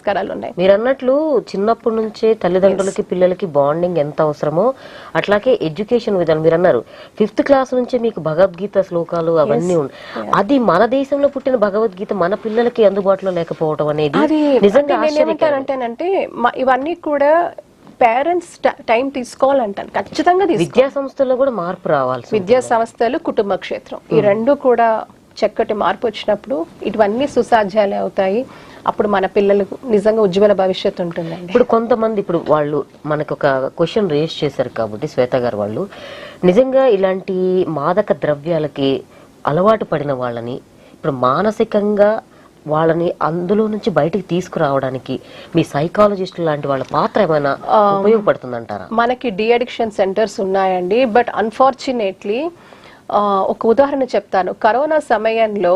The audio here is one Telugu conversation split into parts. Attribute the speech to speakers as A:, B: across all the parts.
A: పరికరాలు ఉన్నాయి.
B: మీరు అన్నట్లు చిన్నప్పటి నుంచే తల్లిదండ్రులకి పిల్లలకి బాండింగ్ ఎంత అవసరమో అట్లాగే ఎడ్యుకేషన్ విధానం మీరు అన్నారు 5th క్లాస్ నుంచే మీకు భగవద్గీత శ్లోకాలు అవన్నీ అది మన దేశంలో పుట్టిన భగవద్గీత మన పిల్లలకి అందుబాటులో లేకపోవడం అనేది నిజంగా
A: నేనేమంటానంటేనంటే ఇవన్నీ కూడా పేరెంట్స్ టైం తీసుకోవాలంటాను. ఖచ్చితంగా
B: విద్యా సంస్థల్లో కూడా మార్పు రావాలి.
A: విద్యా సంస్థలు, కుటుంబ క్షేత్రం ఈ రెండు కూడా చక్కటి మార్పు వచ్చినప్పుడు ఇవన్నీ సుసాధ్యాలే అవుతాయి. అప్పుడు మన పిల్లలకు నిజంగా ఉజ్వల భవిష్యత్తు ఉంటుందండి.
B: ఇప్పుడు కొంతమంది ఇప్పుడు వాళ్ళు మనకు ఒక క్వశ్చన్ రేస్ చేశారు కాబట్టి శ్వేత గారు వాళ్ళు నిజంగా ఇలాంటి మాదక ద్రవ్యాలకి అలవాటు పడిన వాళ్ళని ఇప్పుడు మానసికంగా వాళ్ళని అందులో నుంచి బయటికి తీసుకురావడానికి మీ సైకాలజిస్ట్ లాంటి వాళ్ళ పాత్ర ఏమైనా ఉపయోగపడుతుందంటారా?
A: మనకి డి అడిక్షన్ సెంటర్స్ ఉన్నాయండి. బట్ అన్ఫార్చునేట్లీ ఒక ఉదాహరణ చెప్తాను. కరోనా సమయంలో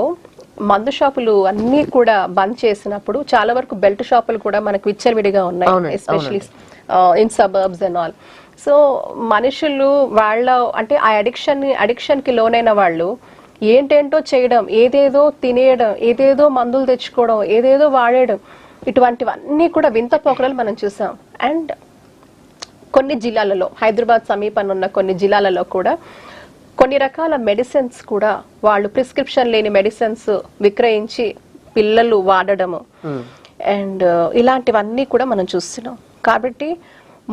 A: మందు షాపులు అన్ని కూడా బంద్ చేసినప్పుడు చాలా వరకు బెల్ట్ షాపులు కూడా మనకు విచ్చలవిడిగా ఉన్నాయి, especially in suburbs and all. So మనుషులు వాళ్ళ అంటే ఆ అడిక్షన్ కి లోనైన వాళ్ళు ఏంటేంటో చేయడం, ఏదేదో తినేయడం, ఏదేదో మందులు తెచ్చుకోవడం, ఏదేదో వాడేయడం, ఇటువంటివన్నీ కూడా వింత పోకడలు మనం చూసాం. అండ్ కొన్ని జిల్లాలలో, హైదరాబాద్ సమీపంలో ఉన్న కొన్ని జిల్లాలలో కూడా కొన్ని రకాల మెడిసిన్స్ కూడా వాళ్ళు ప్రిస్క్రిప్షన్ లేని మెడిసిన్స్ విక్రయించి పిల్లలు వాడడము అండ్ ఇలాంటివన్నీ కూడా మనం చూస్తున్నాం. కాబట్టి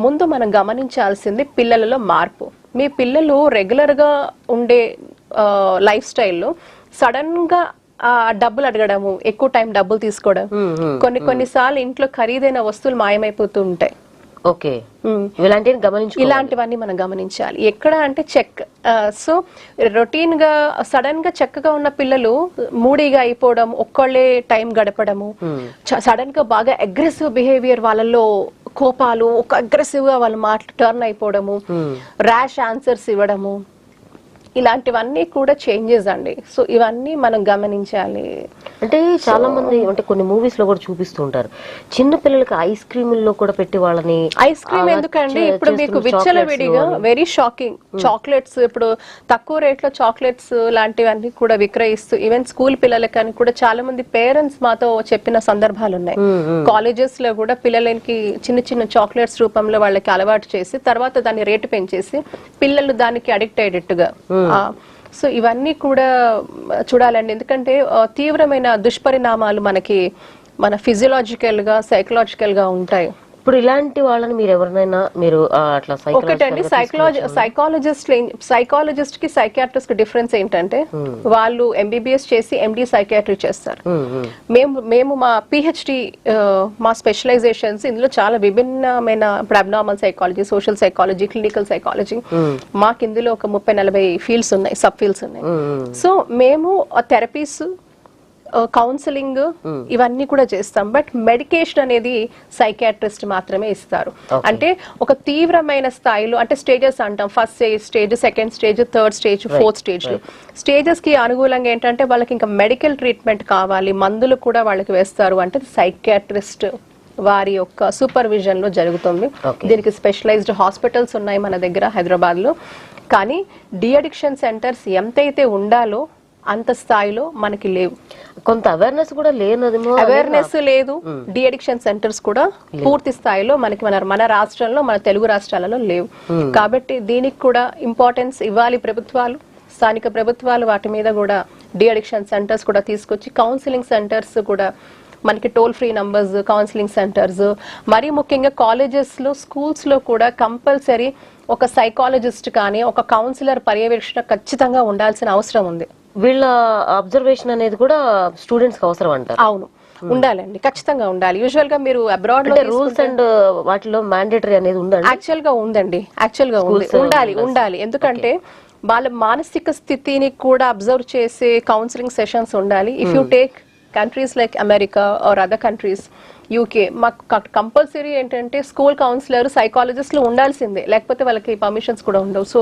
A: ముందు మనం గమనించాల్సింది పిల్లలలో మార్పు. మీ పిల్లలు రెగ్యులర్ గా ఉండే లైఫ్ స్టైల్లో సడన్ గా డబ్బులు అడగడము, ఎక్కువ టైం డబ్బులు తీసుకోవడం, కొన్నిసార్లు ఇంట్లో ఖరీదైన వస్తువులు మాయమైపోతూ ఉంటాయి. ఇలాంటివన్నీ మనం గమనించాలి. ఎక్కడ అంటే చెక్. సో రొటీన్ గా సడన్ గా చక్కగా ఉన్న పిల్లలు మూడీగా అయిపోవడం, ఒక్కళ్ళే టైం గడపడము, సడన్ గా బాగా అగ్రెసివ్ బిహేవియర్, వాళ్ళలో కోపాలు, ఒక అగ్రెసివ్ గా వాళ్ళ మాటలు టర్న్ అయిపోవడము, ర్యాష్ ఆన్సర్స్ ఇవ్వడము, ఇలాంటివన్నీ కూడా చేంజెస్ అండి. సో ఇవన్నీ మనం గమనించాలి.
B: అంటే చాలా మంది అంటే కొన్ని మూవీస్ లో కూడా చూపిస్తూ ఉంటారు చిన్న పిల్లలకి ఐస్ క్రీముల్లో కూడా పెట్టి వాళ్ళని.
A: ఐస్ క్రీమ్ ఎందుకండి, ఇప్పుడు మీకు విచ్చలవిడిగా వెరీ షాకింగ్ చాక్లెట్స్, ఇప్పుడు తక్కువ రేట్ లో చాక్లెట్స్ లాంటివన్నీ కూడా విక్రయిస్తూ ఈవెన్ స్కూల్ పిల్లలకని కూడా చాలా మంది పేరెంట్స్ మాతో చెప్పిన సందర్భాలు ఉన్నాయి. కాలేజెస్ లో కూడా పిల్లలకి చిన్న చిన్న చాక్లెట్స్ రూపంలో వాళ్ళకి అలవాటు చేసి తర్వాత దాన్ని రేటు పెంచేసి పిల్లలు దానికి అడిక్ట్ అయ్యేటట్టుగా. సో ఇవన్నీ కూడా చూడాలండి. ఎందుకంటే తీవ్రమైన దుష్పరిణామాలు మన ఫిజియలాజికల్ గా, సైకలాజికల్ గా ఉంటాయి.
B: ఇప్పుడు ఇలాంటి వాళ్ళని మీరు ఎవరినైనా మీరు అట్లా
A: ఒకటండి, సైకాలజిస్ట్ కి సైకియాట్రిస్ట్ కి డిఫరెన్స్ ఏంటంటే వాళ్ళు ఎంబీబీఎస్ చేసి ఎండి సైకియాట్రీ చేస్తారు. మేము మా పిహెచ్డి మా స్పెషలైజేషన్స్ ఇందులో చాలా విభిన్నమైన abnormal psychology, social psychology, clinical psychology, మాకు ఇందులో ఒక 30-40 ఫీల్డ్స్ ఉన్నాయి, సబ్ ఫీల్డ్స్ ఉన్నాయి. సో మేము థెరపీస్, కౌన్సిలింగ్ ఇవన్నీ కూడా చేస్తాం. బట్ మెడికేషన్ అనేది సైకియాట్రిస్ట్ మాత్రమే ఇస్తారు. అంటే ఒక తీవ్రమైన స్థాయిలో అంటే స్టేజెస్ అంటాం, first stage, second stage, third stage, fourth stage. Stages కి అనుకూలంగా ఏంటంటే వాళ్ళకి ఇంకా మెడికల్ ట్రీట్మెంట్ కావాలి, మందులు కూడా వాళ్ళకి వేస్తారు అంటే సైకియాట్రిస్ట్ వారి యొక్క సూపర్విజన్ లో జరుగుతుంది. దీనికి స్పెషలైజ్డ్ హాస్పిటల్స్ ఉన్నాయి మన దగ్గర హైదరాబాద్ లో. కానీ డి అడిక్షన్ సెంటర్స్ ఎంతైతే ఉండాలో అంత స్థాయిలో మనకి లేవు.
B: కొంత అవేర్నెస్ కూడా లేనదేమో,
A: అవేర్నెస్ లేదు. డి అడిక్షన్ సెంటర్స్ కూడా పూర్తి స్థాయిలో మన రాష్ట్రంలో, మన తెలుగు రాష్ట్రాలలో లేవు. కాబట్టి దీనికి కూడా ఇంపార్టెన్స్ ఇవ్వాలి ప్రభుత్వాలు, స్థానిక ప్రభుత్వాలు. వాటి మీద కూడా డి అడిక్షన్ సెంటర్స్ కూడా తీసుకొచ్చి కౌన్సిలింగ్ సెంటర్స్ కూడా మనకి toll free numbers, counselling centres, మరీ ముఖ్యంగా కాలేజెస్ లో, స్కూల్స్ లో కూడా కంపల్సరీ ఒక సైకాలజిస్ట్ కానీ ఒక కౌన్సిలర్ పర్యవేక్షణ ఖచ్చితంగా ఉండాల్సిన అవసరం ఉంది.
B: వీళ్ళ అబ్జర్వేషన్ అనేది కూడా స్టూడెంట్స్ కి అవసరం అంటారు.
A: అవును, ఉండాలండి, ఖచ్చితంగా ఉండాలి. యూజువల్ గా మీరు అబ్రాడ్ లో
B: రూల్స్ అండ్ వాటిలో మ్యాండేటరీ అనేది ఉందండి.
A: యాక్చువల్ గా ఉందండి, ఉండాలి. ఎందుకంటే వాళ్ళ మానసిక స్థితిని కూడా అబ్జర్వ్ చేసే కౌన్సిలింగ్ సెషన్స్ ఉండాలి. If you take countries like America or other countries, UK, మాకు కంపల్సరీ ఏంటంటే స్కూల్ కౌన్సిలర్, సైకాలజిస్టులు ఉండాల్సిందే, లేకపోతే వాళ్ళకి పర్మిషన్స్ కూడా ఉండవు. So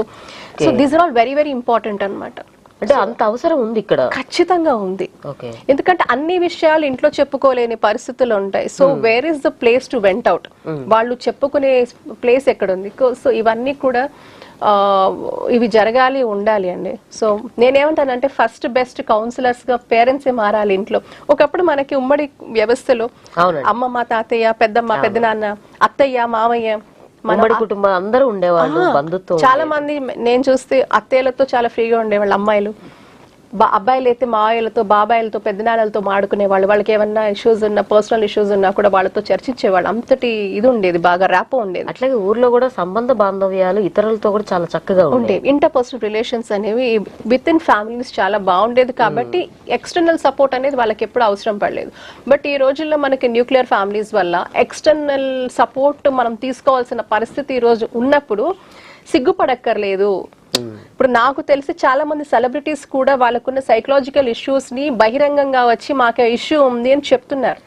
A: these are all very very important అన్నమాట.
B: అంటే అంత అవసరం ఉంది ఇక్కడ,
A: ఖచ్చితంగా ఉంది. ఎందుకంటే అన్ని విషయాలు ఇంట్లో చెప్పుకోలేని పరిస్థితులు ఉంటాయి. So where is the place to went out, వాళ్ళు చెప్పుకునే ప్లేస్ ఎక్కడ ఉంది. సో ఇవన్నీ కూడా ఇవి జరగాలి, ఉండాలి అండి. సో నేనేమంటానంటే ఫస్ట్ బెస్ట్ కౌన్సిలర్స్ గా పేరెంట్సే మారాలి ఇంట్లో. ఒకప్పుడు మనకి ఉమ్మడి వ్యవస్థలో అమ్మమ్మ, తాతయ్య, పెద్దమ్మ, పెద్దనాన్న, అత్తయ్య, మామయ్య,
B: ఉమ్మడి కుటుంబం అందరూ ఉండేవాళ్ళు, బంధుత్వం.
A: చాలా మంది నేను చూస్తే అత్తయ్యలతో చాలా ఫ్రీగా ఉండేవాళ్ళు అమ్మాయిలు, అబ్బాయిలు అయితే మావయ్యలతో, బాబాయిలతో, పెద్దనాన్నలతో మాడుకునే వాళ్ళు. వాళ్ళకి ఏమన్నా ఇష్యూస్ ఉన్నా, పర్సనల్ ఇష్యూస్ ఉన్నా కూడా వాళ్ళతో చర్చించేవాళ్ళు. అంతటి ఇది ఉండేది, బాగా ర్యాపో ఉండేది.
B: అట్లాగే ఊర్లో కూడా సంబంధ బాంధవ్యాలు ఇతరులతో కూడా చాలా చక్కగా ఉండేవి.
A: ఇంటర్ పర్సనల్ రిలేషన్స్ అనేవి విత్ ఇన్ ఫ్యామిలీస్ చాలా బాగుండేది. కాబట్టి ఎక్స్టర్నల్ సపోర్ట్ అనేది వాళ్ళకి ఎప్పుడు అవసరం పడలేదు. బట్ ఈ రోజుల్లో మనకి న్యూక్లియర్ ఫ్యామిలీస్ వల్ల ఎక్స్టర్నల్ సపోర్ట్ మనం తీసుకోవాల్సిన పరిస్థితి ఈ రోజు ఉన్నప్పుడు సిగ్గుపడక్కర్లేదు. ఇప్పుడు నాకు తెలిసి చాలా మంది సెలబ్రిటీస్ కూడా వాళ్ళకున్న సైకలాజికల్ ఇష్యూస్ ని బహిరంగంగా వచ్చి మాకు ఇష్యూ ఉంది అని చెప్తున్నారు.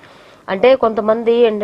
B: అంటే కొంతమంది